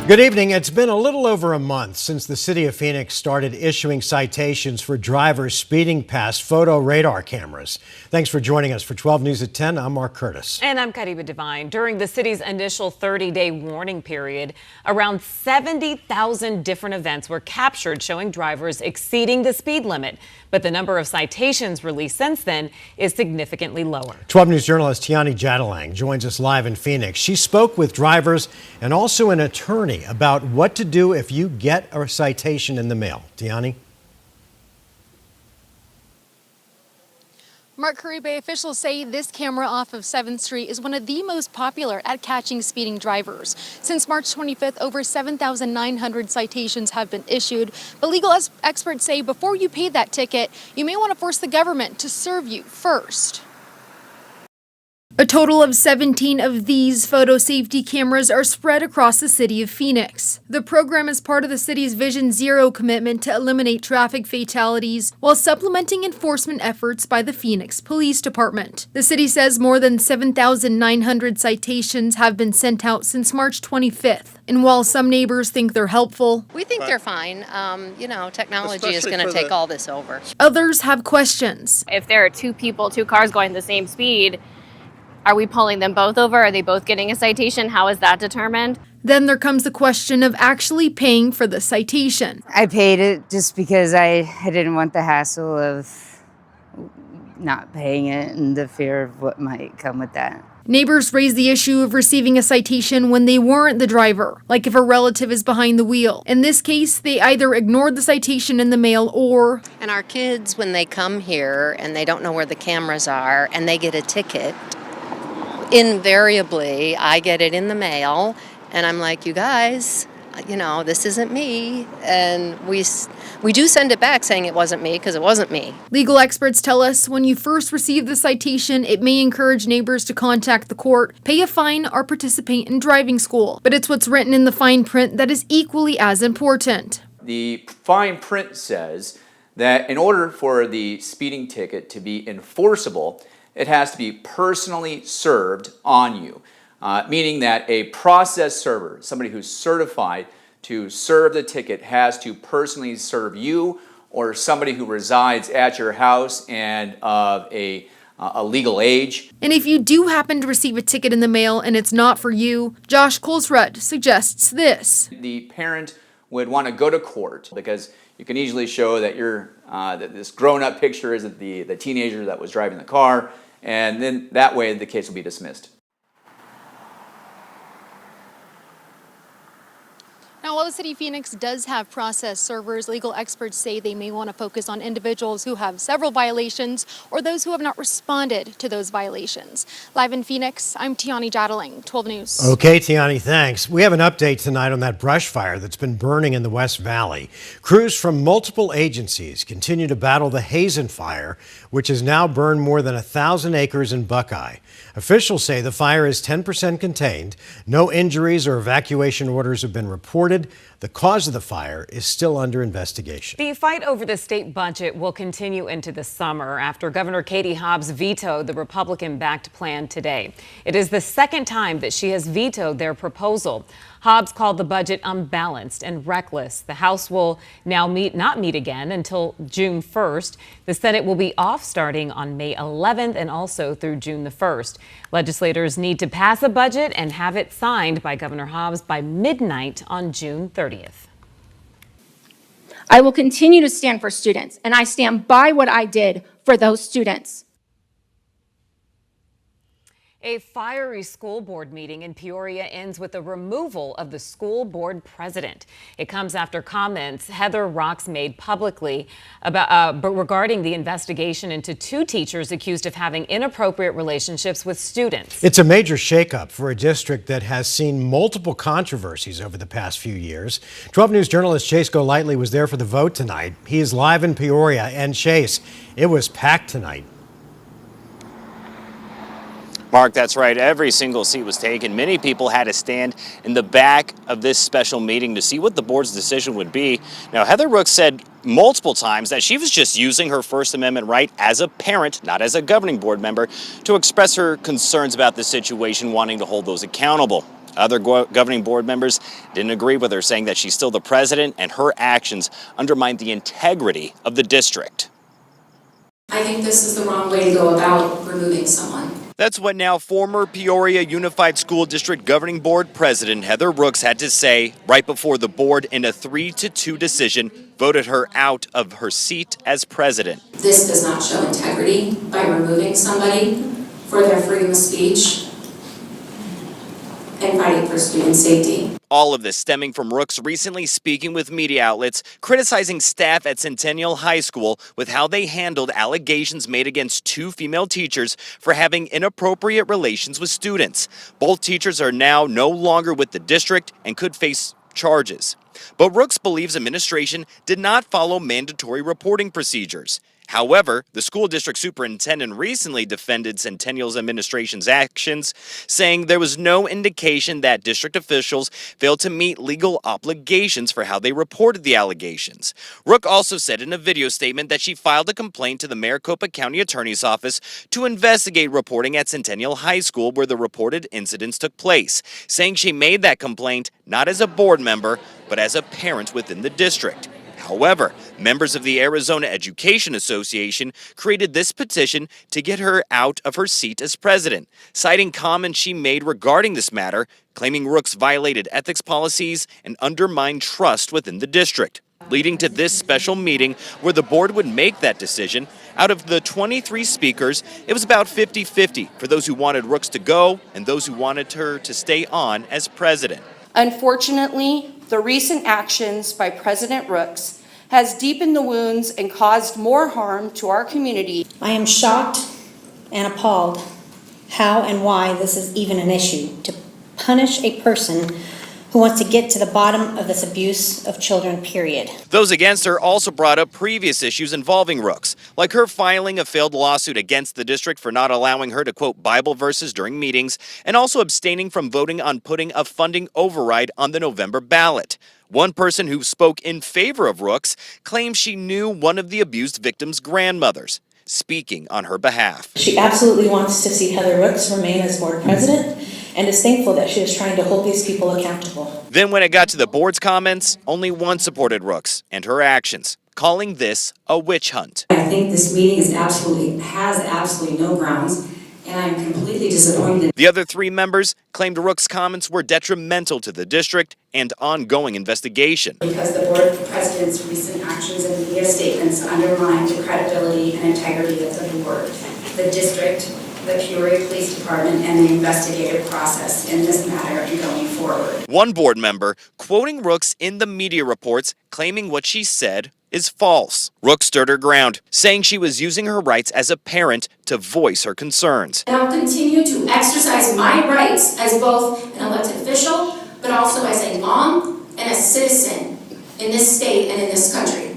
Good evening. It's been a little over a month since the city of Phoenix started issuing citations for drivers speeding past photo radar cameras. Thanks for joining us for 12 News at 10. I'm Mark Curtis. And I'm Kariba Devine. During the city's initial 30-day warning period, around 70,000 different events were captured showing drivers exceeding the speed limit. But the number of citations released since then is significantly lower. 12 News journalist Tiani Jadalang joins us live in Phoenix. She spoke with drivers and also an attorney about what to do if you get a citation in the mail. Tiani? Mark Caribe, officials say this camera off of 7th Street is one of the most popular at catching speeding drivers. Since March 25th, over 7,900 citations have been issued. But legal experts say before you pay that ticket, you may want to force the government to serve you first. A total of 17 of these photo safety cameras are spread across the city of Phoenix. The program is part of the city's Vision Zero commitment to eliminate traffic fatalities while supplementing enforcement efforts by the Phoenix Police Department. The city says more than 7,900 citations have been sent out since March 25th. And while some neighbors think they're helpful, we think they're fine. Technology is going to take all this over. Others have questions. If there are two cars going the same speed, are we pulling them both over? Are they both getting a citation? How is that determined? Then there comes the question of actually paying for the citation. I paid it just because I didn't want the hassle of not paying it and the fear of what might come with that. Neighbors raise the issue of receiving a citation when they weren't the driver, like if a relative is behind the wheel. In this case, they either ignored the citation in the mail or... And our kids, when they come here and they don't know where the cameras are and they get a ticket, invariably, I get it in the mail, and I'm like, you guys, this isn't me. And we do send it back saying it wasn't me because it wasn't me. Legal experts tell us when you first receive the citation, it may encourage neighbors to contact the court, pay a fine, or participate in driving school. But it's what's written in the fine print that is equally as important. The fine print says that in order for the speeding ticket to be enforceable, it has to be personally served on you, meaning that a process server, somebody who's certified to serve the ticket, has to personally serve you or somebody who resides at your house and of a legal age. And if you do happen to receive a ticket in the mail and it's not for you, Josh Colesrud suggests this. The parent would want to go to court because you can easily show that that this grown-up picture isn't the teenager that was driving the car, and then that way the case will be dismissed. Now, while the city of Phoenix does have process servers, legal experts say they may want to focus on individuals who have several violations or those who have not responded to those violations. Live in Phoenix, I'm Tiani Jadalang, 12 News. Okay, Tiani, thanks. We have an update tonight on that brush fire that's been burning in the West Valley. Crews from multiple agencies continue to battle the Hazen fire, which has now burned more than 1,000 acres in Buckeye. Officials say the fire is 10% contained. No injuries or evacuation orders have been reported. The cause of the fire is still under investigation. The fight over the state budget will continue into the summer after Governor Katie Hobbs vetoed the Republican-backed plan today. It is the second time that she has vetoed their proposal. Hobbs called the budget unbalanced and reckless. The House will now not meet again until June 1st. The Senate will be off starting on May 11th and also through June the 1st. Legislators need to pass a budget and have it signed by Governor Hobbs by midnight on June 30th. I will continue to stand for students, and I stand by what I did for those students. A fiery school board meeting in Peoria ends with the removal of the school board president. It comes after comments Heather Rocks made publicly regarding the investigation into two teachers accused of having inappropriate relationships with students. It's a major shakeup for a district that has seen multiple controversies over the past few years. 12 News journalist Chase Golightly was there for the vote tonight. He is live in Peoria. And Chase, it was packed tonight. Mark, that's right. Every single seat was taken. Many people had to stand in the back of this special meeting to see what the board's decision would be. Now, Heather Rooks said multiple times that she was just using her First Amendment right as a parent, not as a governing board member, to express her concerns about the situation, wanting to hold those accountable. Other governing board members didn't agree with her, saying that she's still the president and her actions undermine the integrity of the district. I think this is the wrong way to go about removing someone. That's what now former Peoria Unified School District Governing Board President Heather Rooks had to say right before the board, in a 3-2 decision, voted her out of her seat as president. This does not show integrity by removing somebody for their freedom of speech and fighting for student safety. All of this stemming from Rooks recently speaking with media outlets, criticizing staff at Centennial High School with how they handled allegations made against 2 female teachers for having inappropriate relations with students. Both teachers are now no longer with the district and could face charges. But Rooks believes administration did not follow mandatory reporting procedures. However, the school district superintendent recently defended Centennial's administration's actions, saying there was no indication that district officials failed to meet legal obligations for how they reported the allegations. Rook also said in a video statement that she filed a complaint to the Maricopa County Attorney's Office to investigate reporting at Centennial High School where the reported incidents took place, saying she made that complaint not as a board member, but as a parent within the district. However, members of the Arizona Education Association created this petition to get her out of her seat as president, citing comments she made regarding this matter, claiming Rooks violated ethics policies and undermined trust within the district, leading to this special meeting where the board would make that decision. Out of the 23 speakers, it was about 50-50 for those who wanted Rooks to go and those who wanted her to stay on as president. Unfortunately, the recent actions by President Rooks has deepened the wounds and caused more harm to our community. I am shocked and appalled how and why this is even an issue, to punish a person who wants to get to the bottom of this abuse of children, period. Those against her also brought up previous issues involving Rooks, like her filing a failed lawsuit against the district for not allowing her to quote Bible verses during meetings, and also abstaining from voting on putting a funding override on the November ballot. One person who spoke in favor of Rooks claims she knew one of the abused victims' grandmothers, speaking on her behalf. She absolutely wants to see Heather Rooks remain as board president and is thankful that she is trying to hold these people accountable. Then when it got to the board's comments, only one supported Rooks and her actions, calling this a witch hunt. I think this meeting has absolutely no grounds, and I'm completely disappointed. The other 3 members claimed Rooks' comments were detrimental to the district and ongoing investigation. Because the board president's recent actions and media statements undermine the credibility and integrity of the board, the district, the Peoria Police Department, and the investigative process in this matter and going forward. One board member quoting Rooks in the media reports, claiming what she said is false. Rooks stood her ground, saying she was using her rights as a parent to voice her concerns. And I'll continue to exercise my rights as both an elected official, but also as a mom and a citizen in this state and in this country.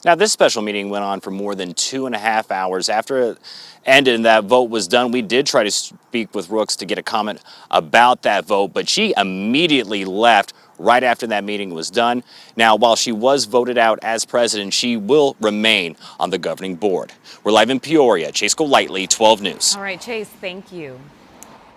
Now, this special meeting went on for more than 2.5 hours. After it ended and that vote was done, we did try to speak with Rooks to get a comment about that vote, but she immediately left right after that meeting was done. Now, while she was voted out as president, she will remain on the governing board. We're live in Peoria. Chase Golightly, 12 News. All right, Chase, thank you.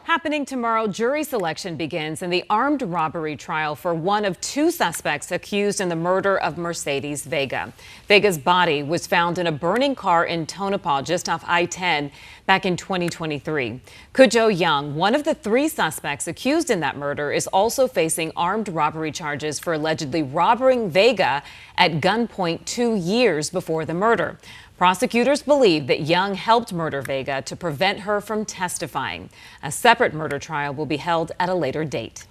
Happening tomorrow, jury selection begins in the armed robbery trial for one of 2 suspects accused in the murder of Mercedes Vega. Vega's body was found in a burning car in Tonopah, just off I-10, back in 2023. Cujo Young, one of the 3 suspects accused in that murder, is also facing armed robbery charges for allegedly robbing Vega at gunpoint 2 years before the murder. Prosecutors believe that Young helped murder Vega to prevent her from testifying. A separate murder trial will be held at a later date.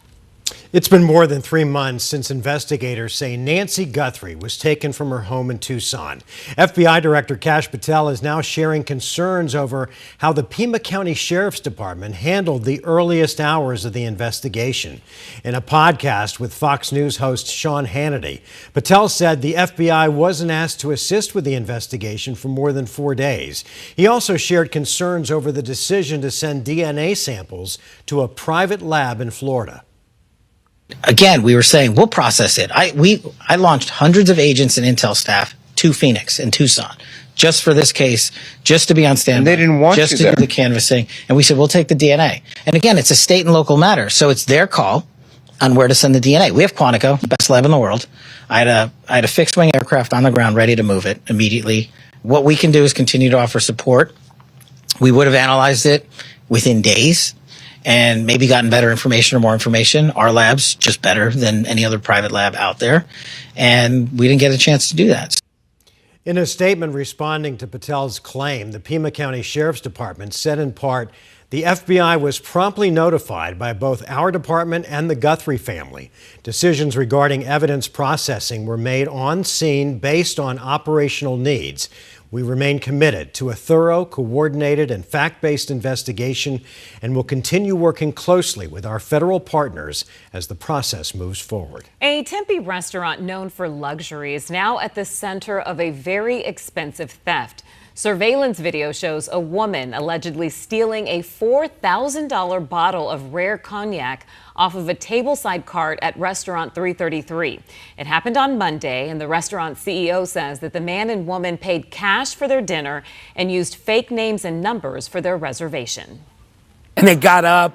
It's been more than 3 months since investigators say Nancy Guthrie was taken from her home in Tucson. FBI Director Kash Patel is now sharing concerns over how the Pima County Sheriff's Department handled the earliest hours of the investigation. In a podcast with Fox News host Sean Hannity, Patel said the FBI wasn't asked to assist with the investigation for more than 4 days. He also shared concerns over the decision to send DNA samples to a private lab in Florida. Again, we were saying, we'll process it. I launched hundreds of agents and intel staff to Phoenix and Tucson just for this case, just to be on standby. And they didn't want just you to there. do the canvassing. And we said, we'll take the DNA. And again, it's a state and local matter. So it's their call on where to send the DNA. We have Quantico, the best lab in the world. I had a fixed wing aircraft on the ground ready to move it immediately. What we can do is continue to offer support. We would have analyzed it within days and maybe gotten better information or more information. Our lab's just better than any other private lab out there. And we didn't get a chance to do that. In a statement responding to Patel's claim, the Pima County Sheriff's Department said in part, the FBI was promptly notified by both our department and the Guthrie family. Decisions regarding evidence processing were made on scene based on operational needs. We remain committed to a thorough, coordinated, and fact-based investigation and will continue working closely with our federal partners as the process moves forward. A Tempe restaurant known for luxury is now at the center of a very expensive theft. Surveillance video shows a woman allegedly stealing a $4,000 bottle of rare cognac off of a tableside cart at restaurant 333. It happened on Monday, and the restaurant CEO says that the man and woman paid cash for their dinner and used fake names and numbers for their reservation. And they got up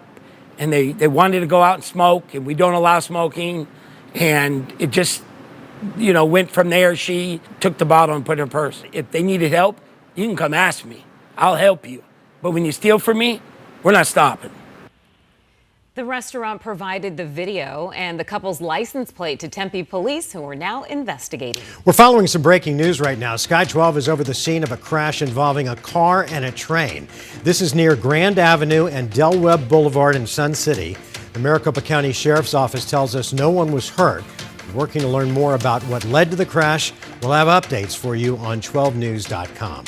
and they wanted to go out and smoke, and we don't allow smoking. And it just, went from there. She took the bottle and put it in her purse. If they needed help, you can come ask me. I'll help you. But when you steal from me, we're not stopping. The restaurant provided the video and the couple's license plate to Tempe police, who are now investigating. We're following some breaking news right now. Sky 12 is over the scene of a crash involving a car and a train. This is near Grand Avenue and Del Webb Boulevard in Sun City. The Maricopa County Sheriff's Office tells us no one was hurt. We're working to learn more about what led to the crash. We'll have updates for you on 12news.com.